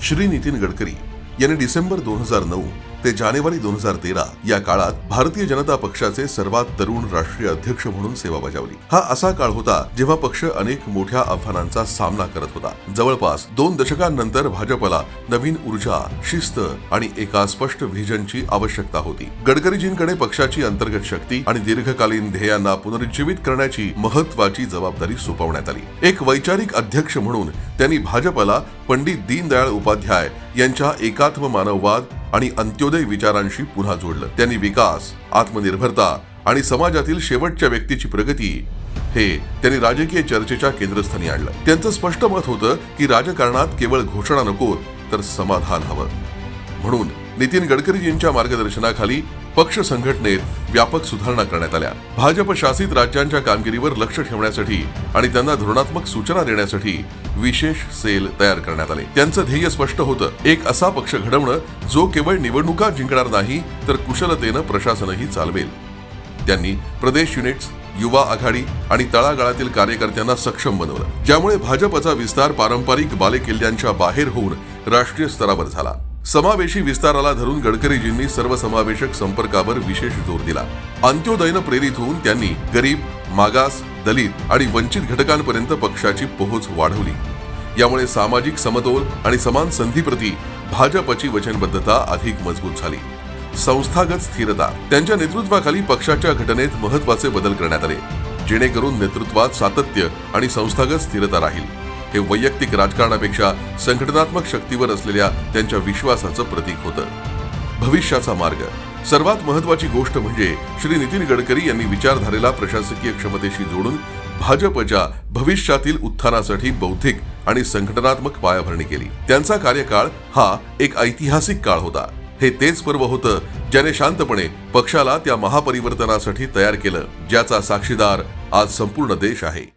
श्री नितीन गडकरी यांनी डिसेंबर 2009 ते जानेवारी 2013 या काळात भारतीय जनता पक्षाचे सर्वात तरुण राष्ट्रीय अध्यक्ष म्हणून सेवा बजावली। हा असा काळ होता जेव्हा पक्ष अनेक मोठ्या आव्हानांचा सामना करत होता। जवळपास 2 दशकांनंतर भाजपला नवीन ऊर्जा, शिस्त आणि एका स्पष्ट व्हिजनची आवश्यकता होती। गडकरीजींकडे पक्षाची अंतर्गत शक्ती आणि दीर्घकालीन ध्येयांना पुनरुज्जीवित करण्याची महत्त्वाची जबाबदारी सोपवण्यात आली। एक वैचारिक अध्यक्ष म्हणून त्यांनी भाजपला पंडित दीनदयाळ उपाध्याय यांच्या एकात्म मानववाद आणि अंत्योदय विचारांशी पुन्हा जोडलं। त्यांनी विकास, आत्मनिर्भरता आणि समाजातील शेवटच्या व्यक्तीची प्रगती हे त्यांनी राजकीय चर्चेच्या केंद्रस्थानी आणलं। त्यांचं स्पष्ट मत होतं की राजकारणात केवळ घोषणा नको तर समाधान हवं। म्हणून नितीन गडकरीजींच्या मार्गदर्शनाखाली पक्ष संघटनेत व्यापक सुधारणा करण्यात आल्या। भाजप शासित राज्यांच्या कामगिरीवर लक्ष ठेवण्यासाठी आणि त्यांना धोरणात्मक सूचना देण्यासाठी विशेष सेल तयार करण्यात आले। त्यांचं ध्येय स्पष्ट होतं, एक असा पक्ष घडवणं जो केवळ निवडणुका जिंकणार नाही तर कुशलतेनं प्रशासनही चालवेल। त्यांनी प्रदेश युनिट्स, युवा आघाडी आणि तळागाळातील कार्यकर्त्यांना सक्षम बनवलं, ज्यामुळे भाजपचा विस्तार पारंपरिक बालेकिल्ल्यांच्या बाहेर होऊन राष्ट्रीय स्तरावर झाला। समावेशी विस्ताराला धरून गडकरीजींनी सर्वसमावेशक संपर्कावर विशेष जोर दिला। अंत्योदयनं प्रेरित होऊन त्यांनी गरीब, मागास, दलित आणि वंचित घटकांपर्यंत पक्षाची पोहोच वाढवली। यामुळे सामाजिक समतोल आणि समान संधीप्रती भाजपची वचनबद्धता अधिक मजबूत झाली। संस्थागत स्थिरता, त्यांच्या नेतृत्वाखाली पक्षाच्या घटनेत महत्त्वाचे बदल करण्यात आले, जेणेकरून नेतृत्वात सातत्य आणि संस्थागत स्थिरता राहील। हे वैयक्तिक राजकारणापेक्षा संघटनात्मक शक्तीवर असलेल्या त्यांच्या विश्वासाचं प्रतीक होतं। भविष्याचा मार्ग, सर्वात महत्त्वाची गोष्ट म्हणजे श्री नितीन गडकरी यांनी विचारधारेला प्रशासकीय क्षमतेशी जोडून भाजपच्या भविष्यातील उत्थानासाठी बौद्धिक आणि संघटनात्मक पायाभरणी केली। त्यांचा कार्यकाळ हा एक ऐतिहासिक काळ होता। हे तेच पर्व होतं ज्याने शांतपणे पक्षाला त्या महापरिवर्तनासाठी तयार केलं, ज्याचा साक्षीदार आज संपूर्ण देश आहे।